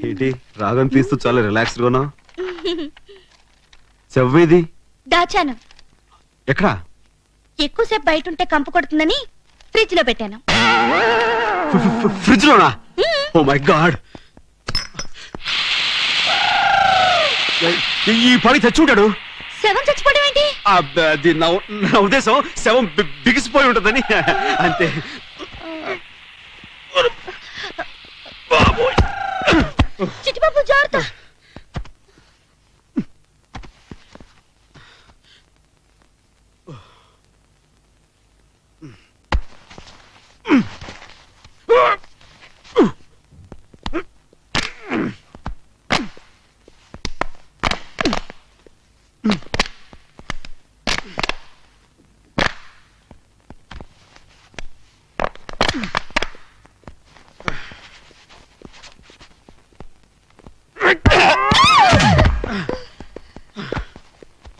ఏంటి రాగం తీస్తూ చాలా రిలాక్స్డ్ గా ఉన్నావు? చెవ్వేది దాచాను. ఎక్కడా? ఎక్కువసేపు బయట ఉంటే కంపు కొడుతుందని ఫ్రిడ్జ్ లో పెట్టాను. ఫ్రిడ్జ్ లోనా? ఓ మై గాడ్, ఈ పని తెచ్చుంటాడు. శవం చచ్చిపోవడం ఏంటి? అది నా ఉద్దేశం శవం బిగిసిపోయి ఉంటుందని అంతే. చిట్టిబాబు జాగ్రత్త.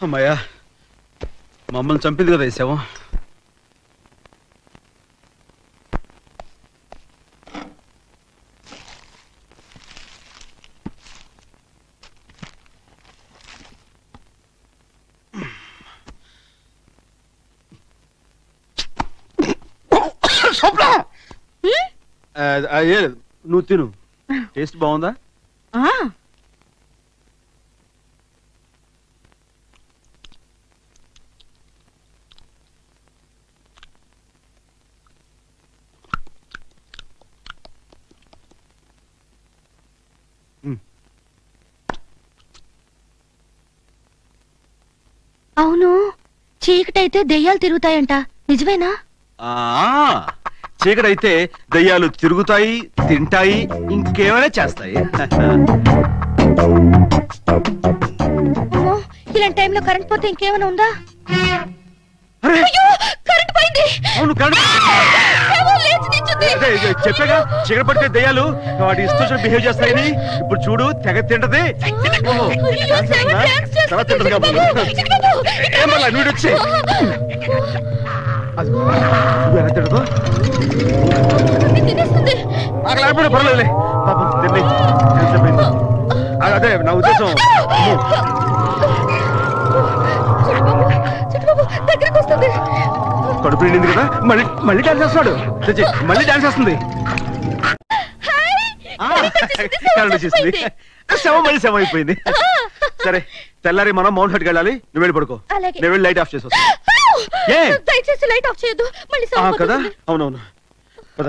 అమ్మాయ్యా, మమ్మల్ని చంపింది కదా ఈ శవం. నువ్వు తిను, టేస్ట్ బాగుందా? అవును, చీకటైతే దెయ్యాలు తిరుగుతాయంట, నిజమేనా? చీకటైతే దయ్యాలు తిరుగుతాయి, తింటాయి, ఇంకేమైనా చేస్తాయి. ఇలాంటి టైంలో కరెంట్ పోతే ఇంకేమైనా ఉందా? కరెంట్ పోయింది. అవును, చెప్పాగా చీకటి పడితే దయ్యాలు వాటి ఇష్టం బిహేవ్ చేస్తాయని. ఇప్పుడు చూడు, తెగ తింటది. ఏమన్నా నువ్వు వచ్చి ఎలా తింటదో అక్కడ ఆడిపోయినా పర్లేదులే. పాపం తిండి చెప్పింది. అదే నా ఉద్దేశం. కడుపు నిండింది కదా, మళ్ళీ డాన్స్ చేస్తున్నాడు. మళ్ళీ డాన్స్ చేస్తుంది. శవం మళ్ళీ శవం అయిపోయింది. సరే, తెల్లారి మనం మౌంట్ హట్కి వెళ్ళాలి. నువ్వు వెళ్ళి పడుకో, నేను వెళ్ళి లైట్ ఆఫ్ చేసి వస్తా. దయచేసి లైట్ ఆఫ్ చేయొద్దు, మళ్ళీ కదా. అవునవును, పద.